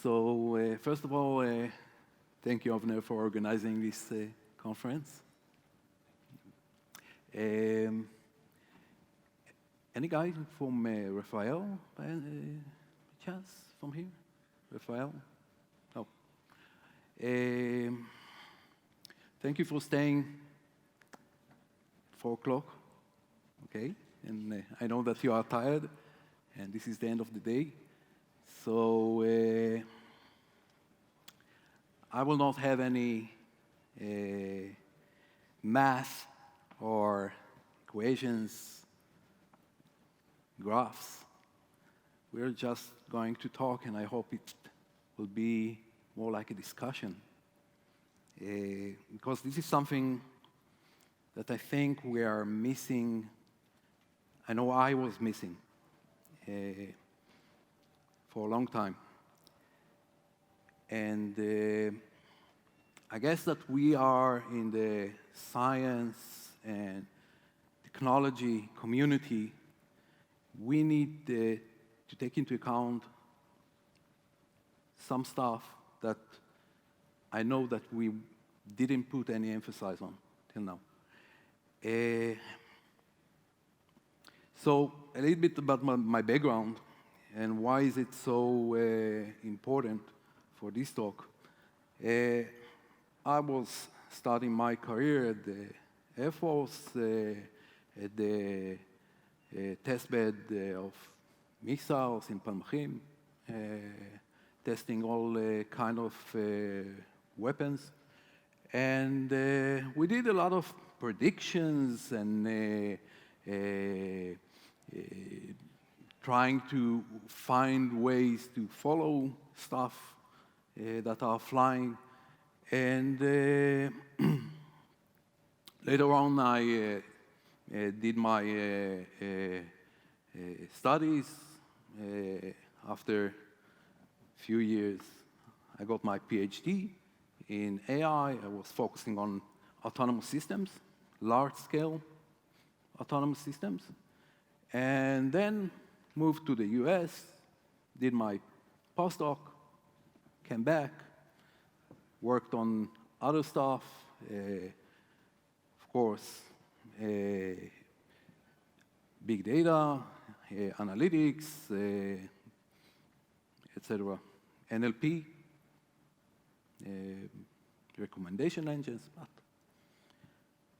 So first of all, thank you, Avner, for organizing this conference. Any guy from Raphael, by any chance, from here? Raphael? No. Thank you for staying 4 o'clock, okay? And I know that you are tired, and this is the end of the day. So I will not have any math or equations, graphs. We're just going to talk, and I hope it will be more like a discussion. Because this is something that I think we are missing. I know I was missing for a long time. And I guess that we are in the science and technology community. We need to take into account some stuff that I know that we didn't put any emphasis on till now. So a little bit about my background and why is it so important for this talk. I was starting my career at the Air Force, at the testbed of missiles in Palmachim, testing all kind of weapons. And we did a lot of predictions and trying to find ways to follow stuff that are flying. And later on, I did my studies. After a few years, I got my PhD in AI. I was focusing on autonomous systems, large-scale autonomous systems. And then moved to the US, did my postdoc, came back, worked on other stuff, of course, big data, analytics, etc., NLP, recommendation engines.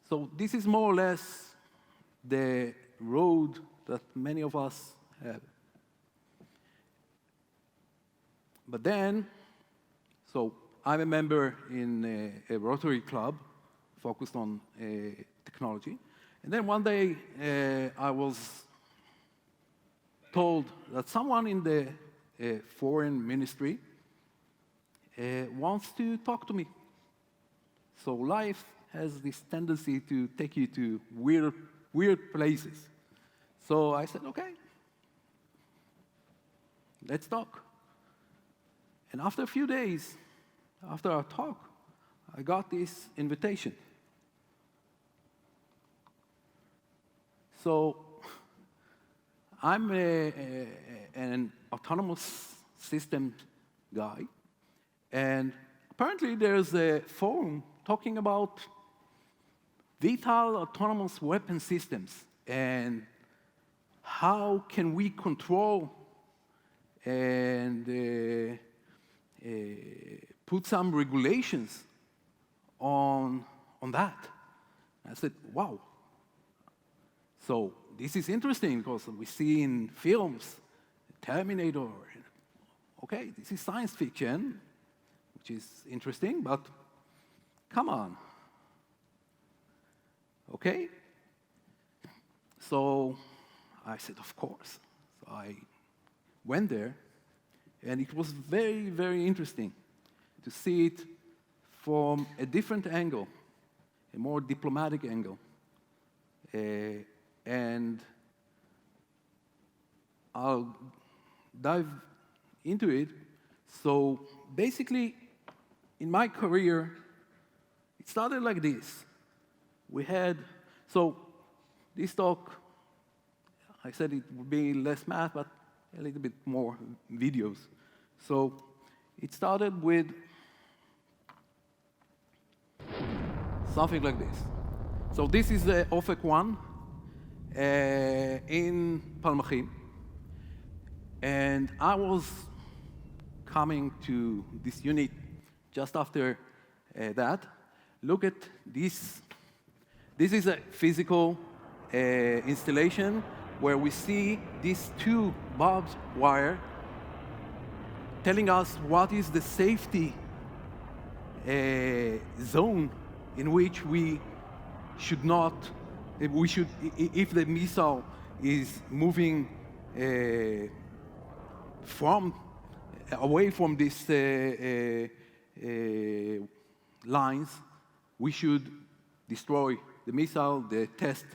So this is more or less the road that many of us have. But then, so I'm a member in a Rotary Club focused on technology. And then one day, I was told that someone in the foreign ministry wants to talk to me. So life has this tendency to take you to weird places. So I said, okay, let's talk. And after a few days, after our talk, I got this invitation. So I'm an autonomous system guy, and apparently there's a forum talking about vital autonomous weapon systems and how can we control and put some regulations on that. I said, wow. So this is interesting because we see in films, Terminator, okay, this is science fiction, which is interesting, but come on. Okay? So I said, of course. So I went there, and it was very, very interesting to see it from a different angle, a more diplomatic angle. And I'll dive into it. So basically, in my career, it started like this. We had, so this talk, I said it would be less math, but a little bit more videos. So It started with something like this. So this is the OFEC 1 in Palmachim. And I was coming to this unit just after that. Look at this. This is a physical installation where we see these two barbed wire telling us what is the safety zone in which we should not, if the missile is moving away from these lines, we should destroy the missile. The test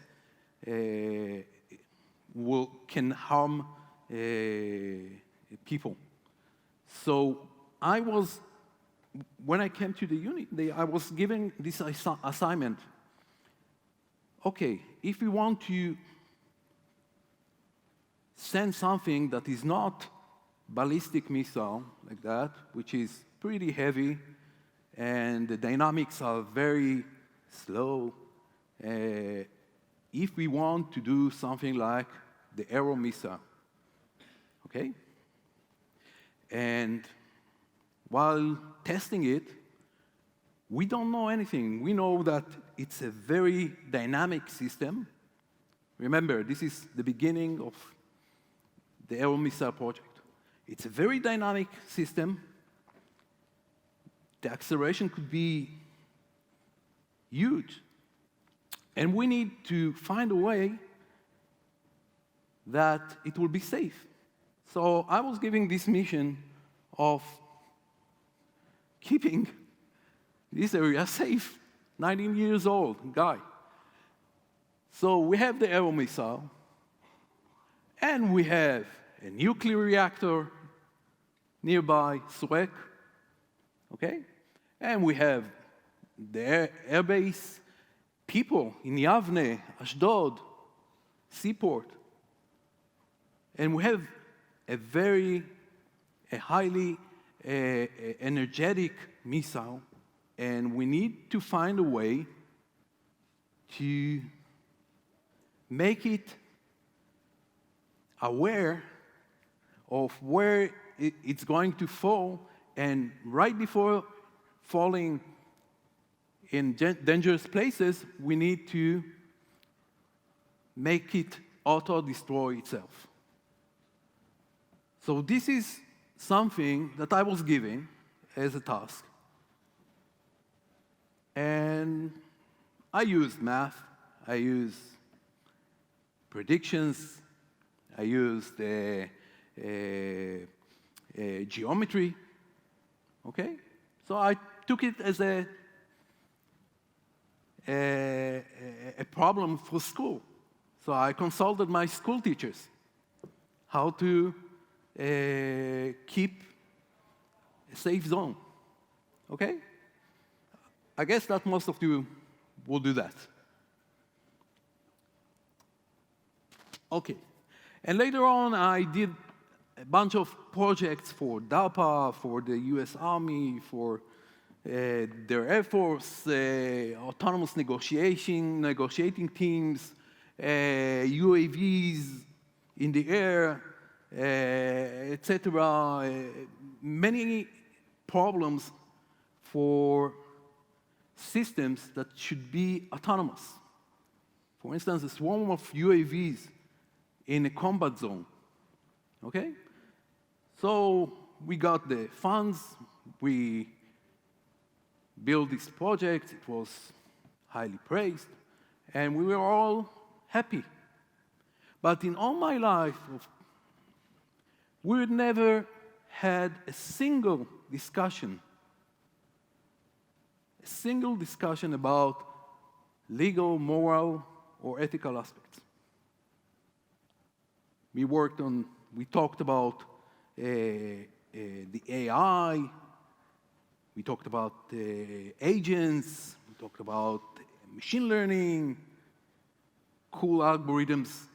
can harm people. So when I came to the unit, I was given this assignment. Okay, if we want to send something that is not ballistic missile like that, which is pretty heavy, and the dynamics are very slow, if we want to do something like the Arrow missile, okay? And while testing it, we don't know anything. We know that it's a very dynamic system. Remember, this is the beginning of the Arrow missile project. It's a very dynamic system. The acceleration could be huge. And we need to find a way that it will be safe. So I was giving this mission of keeping this area safe. 19 years old guy. So we have the Arrow missile, and we have a nuclear reactor nearby, Surek, okay? And we have the air base, people in Yavne, Ashdod, seaport. And we have a highly energetic missile, and we need to find a way to make it aware of where it's going to fall, and right before falling in dangerous places, we need to make it auto-destroy itself. So this is something that I was given as a task. And I used math, I used predictions, I used geometry, okay? So I took it as a problem for school. So I consulted my school teachers how to keep a safe zone, okay? I guess that most of you will do that. Okay, and later on I did a bunch of projects for DARPA, for the US Army, for their Air Force, autonomous negotiating teams, UAVs in the air, etc. Many problems for systems that should be autonomous. For instance, a swarm of UAVs in a combat zone, okay? So we got the funds, we built this project, it was highly praised, and we were all happy. But in all my life, we had never had a single discussion about legal, moral, or ethical aspects. We talked about the AI, we talked about agents, we talked about machine learning, cool algorithms,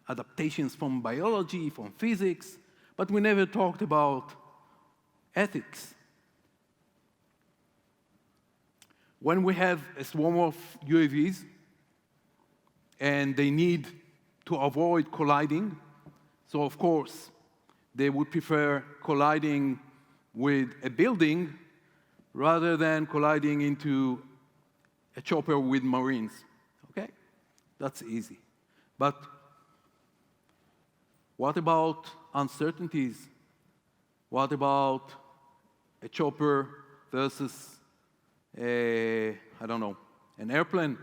adaptations from biology, from physics, but we never talked about ethics when we have a swarm of UAVs and they need to avoid colliding, so of course, they would prefer colliding with a building rather than colliding into a chopper with Marines, okay? That's easy. But what about uncertainties? What about a chopper versus I don't know, an airplane,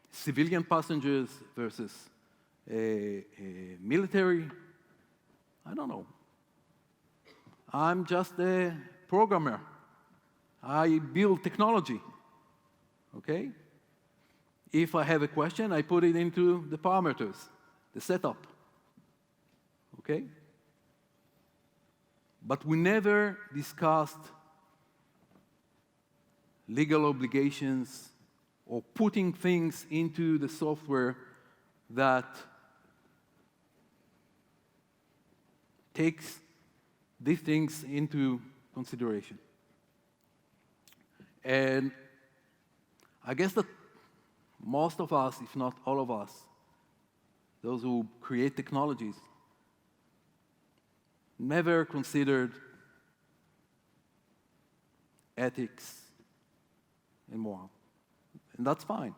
civilian passengers versus military? I don't know. I'm just a programmer. I build technology, okay? If I have a question, I put it into the parameters, the setup, okay? But we never discussed legal obligations or putting things into the software that takes these things into consideration. And I guess that most of us, if not all of us, those who create technologies, never considered ethics and moral. And that's fine.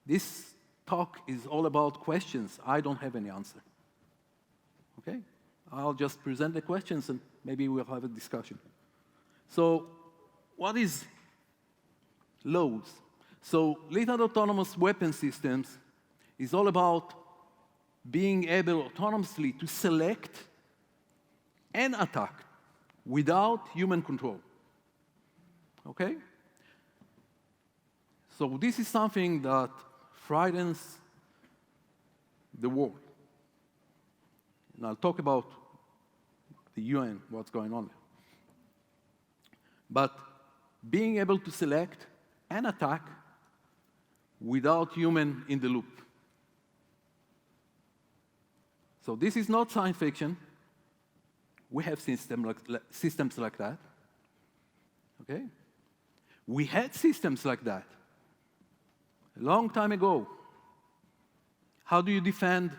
This talk is all about questions. I don't have any answer. Okay? I'll just present the questions and maybe we'll have a discussion. So, what is LAWS? So, lethal autonomous weapon systems is all about being able autonomously to select and attack without human control. Okay? So this is something that frightens the world. And I'll talk about the UN, what's going on there. But being able to select and attack without human in the loop. So this is not science fiction. We have systems like that. Okay? We had systems like that a long time ago. How do you defend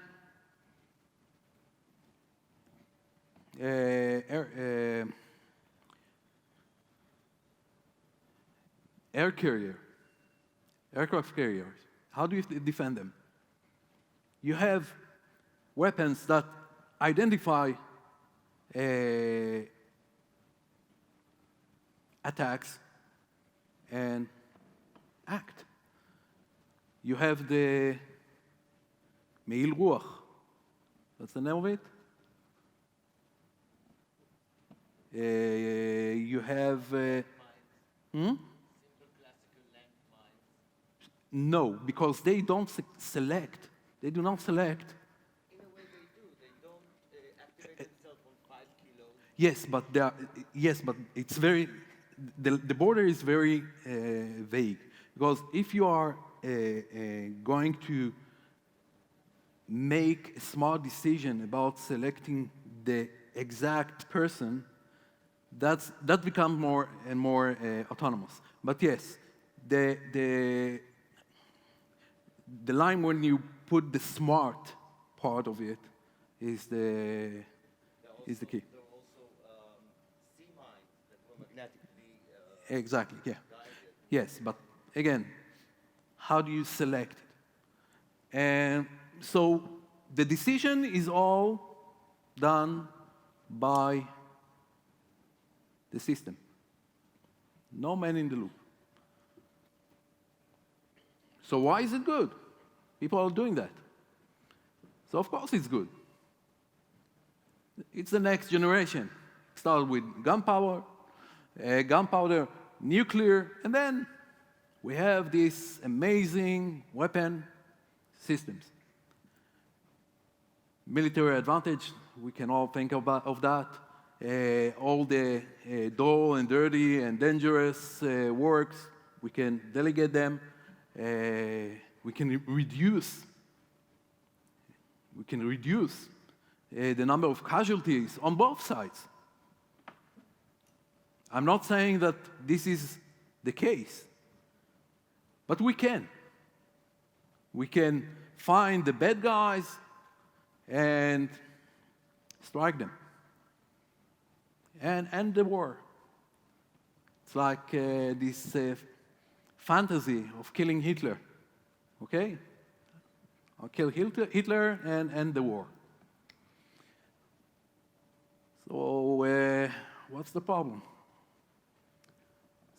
air carrier, aircraft carriers? How do you defend them? You have weapons that identify attacks and act. You have the Meil Ruach. That's the name of it. You have... No, because they don't select. They do not select. In a way they do. They don't activate themselves on 5 kilos. Yes, but it's very... The border is very vague. Because if you are going to make a smart decision about selecting the exact person, that becomes more and more autonomous. But yes, the line when you put the smart part of it is the key. There are also sea mines that will magnetically Exactly, yeah. guide it. Yes, but again, how do you select it? And so the decision is all done by the system. No man in the loop. So why is it good? People are doing that. So of course it's good. It's the next generation. Start with gunpowder, nuclear, and then we have these amazing weapon systems. Military advantage, we can all think of that. All the dull and dirty and dangerous works, we can delegate them. We can reduce the number of casualties on both sides. I'm not saying that this is the case, but we can. We can find the bad guys and strike them and end the war. It's like this fantasy of killing Hitler, okay? I'll kill Hitler and end the war. So what's the problem?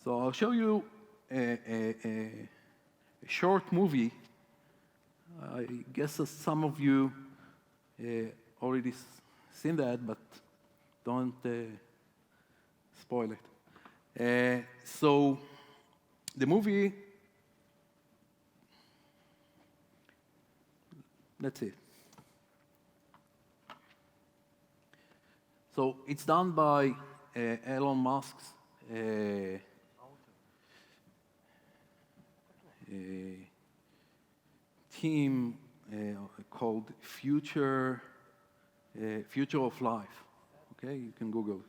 So I'll show you a short movie. I guess some of you already seen that, but don't spoil it. So the movie, that's it. So it's done by Elon Musk's team called Future of Life. Okay, you can Google it.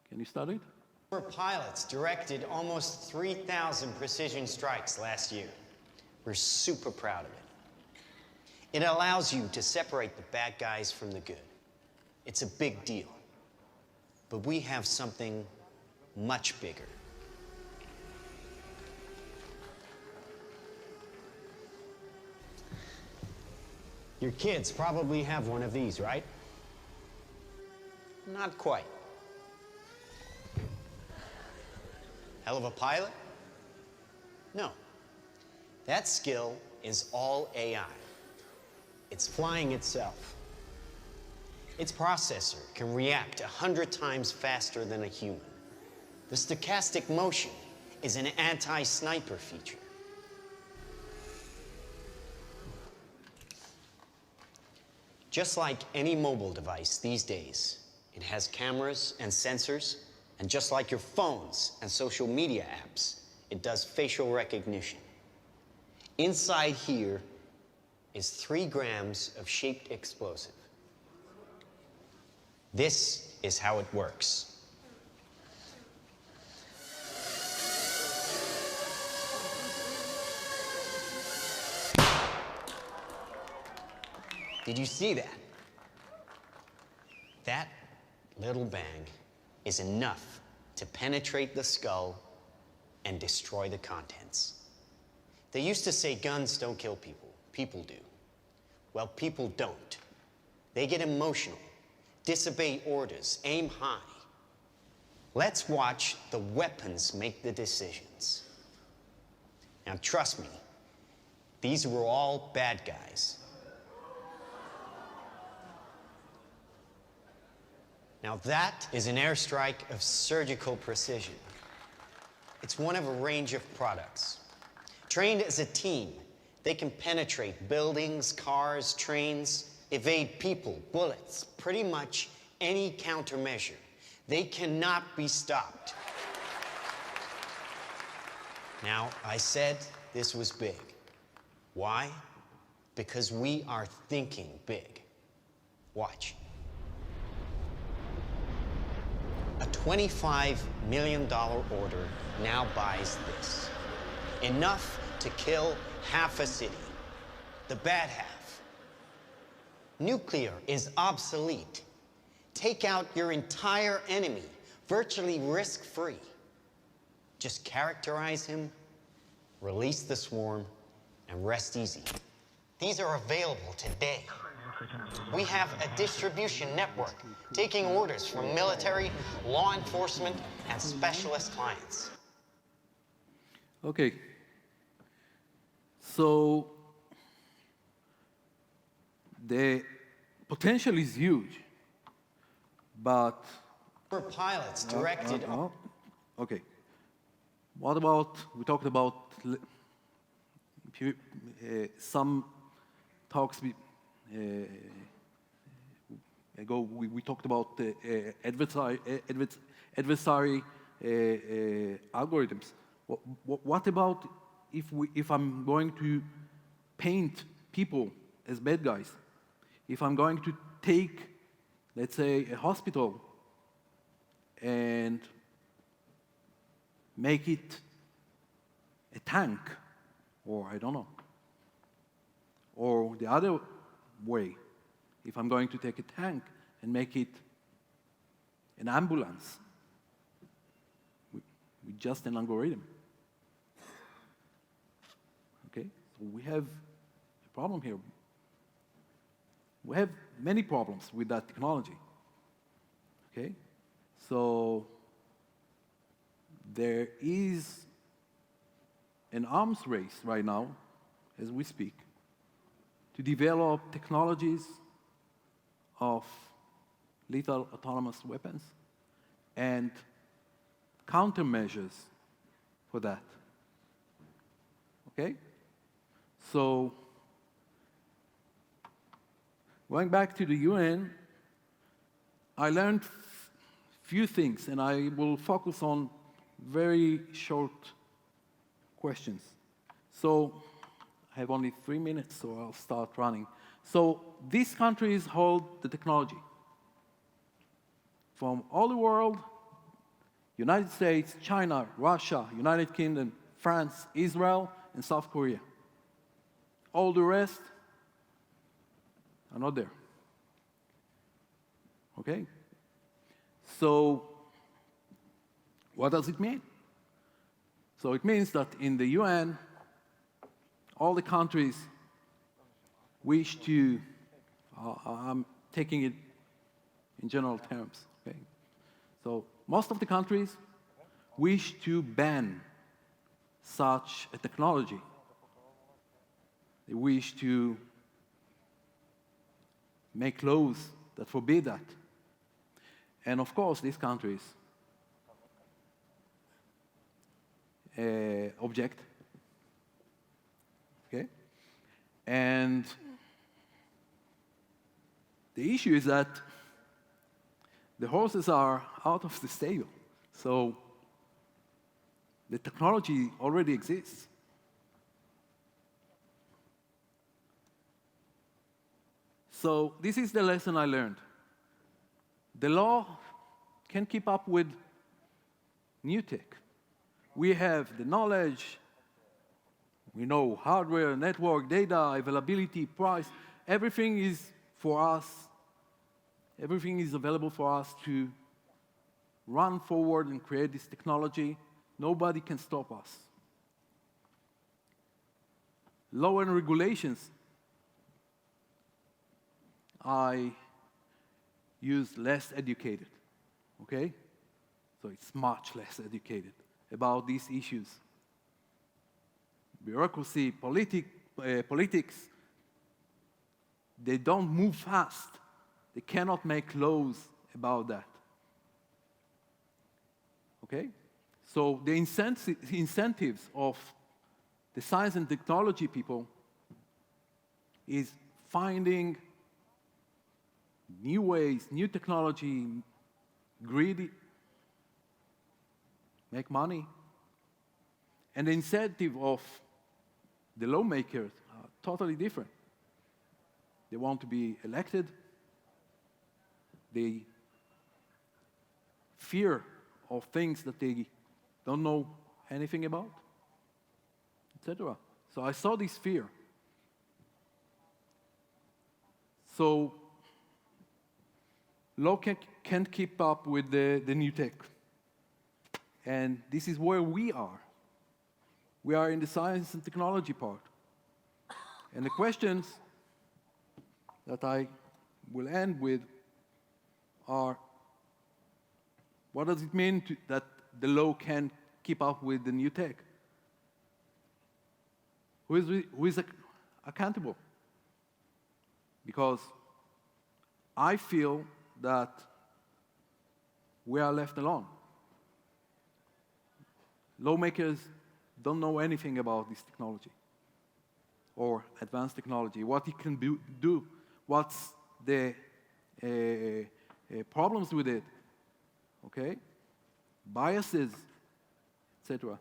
Can you start it? Our pilots directed almost 3,000 precision strikes last year. We're super proud of it. It allows you to separate the bad guys from the good. It's a big deal. But we have something much bigger. Your kids probably have one of these, right? Not quite. Hell of a pilot? No. That skill is all AI. It's flying itself. Its processor can react 100 times faster than a human. The stochastic motion is an anti-sniper feature. Just like any mobile device these days, it has cameras and sensors, and just like your phones and social media apps, it does facial recognition. Inside here is 3 grams of shaped explosive. This is how it works. Did you see that? That little bang is enough to penetrate the skull and destroy the contents. They used to say guns don't kill people. People do. Well, people don't. They get emotional, disobey orders, aim high. Let's watch the weapons make the decisions. Now, trust me, these were all bad guys. Now that is an airstrike of surgical precision. It's one of a range of products. Trained as a team, they can penetrate buildings, cars, trains, evade people, bullets, pretty much any countermeasure. They cannot be stopped. Now, I said this was big. Why? Because we are thinking big. Watch. A $25 million order now buys this. Enough to kill half a city. The bad half. Nuclear is obsolete. Take out your entire enemy, virtually risk-free. Just characterize him, release the swarm, and rest easy. These are available today. We have a distribution network taking orders from military, law enforcement, and specialist clients. Okay. So the potential is huge, but For pilots directed. Okay. What about, we talked about some talks ago, we talked about adversary algorithms. What about if I'm going to paint people as bad guys? If I'm going to take let's say, a hospital and make it a tank, or I don't know. Or the other way, if I'm going to take a tank and make it an ambulance with just an algorithm. Okay, so we have a problem here. We have many problems with that technology. Okay, so there is an arms race right now, as we speak, to develop technologies of lethal autonomous weapons and countermeasures for that. Okay? So, going back to the UN, I learned few things, and I will focus on very short questions. So, I have only 3 minutes, so I'll start running. So, these countries hold the technology. From all the world, United States, China, Russia, United Kingdom, France, Israel, and South Korea. All the rest are not there. Okay? So, what does it mean? So it means that in the UN, all the countries wish to, I'm taking it in general terms, okay? So most of the countries wish to ban such a technology. They wish to make laws that forbid that. And of course, these countries object. Okay? And the issue is that the horses are out of the stable. So the technology already exists. So this is the lesson I learned. The law can keep up with new tech. We have the knowledge, we know hardware, network, data, availability, price. Everything is for us, everything is available for us to run forward and create this technology. Nobody can stop us. Law and regulations, I use less educated, okay? So it's much less educated about these issues. Bureaucracy, politics, they don't move fast. They cannot make laws about that. Okay? So the incentives of the science and technology people is finding new ways, new technology, greedy, make money. And the incentive of the lawmakers are totally different. They want to be elected. They fear of things that they don't know anything about, etc. So I saw this fear. So law can't keep up with the new tech. And this is where we are. We are in the science and technology part. And the questions that I will end with are, what does it mean that the law can keep up with the new tech? Who is accountable? Because I feel that we are left alone. Lawmakers don't know anything about this technology or advanced technology, what it can do, what's the problems with it, okay? Biases, etc.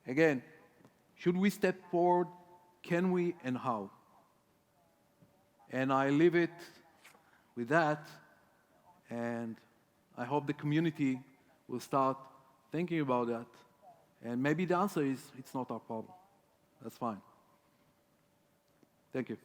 Again, should we step forward? Can we, and how? And I leave it with that, and I hope the community will start thinking about that. And maybe the answer is, it's not our problem. That's fine. Thank you.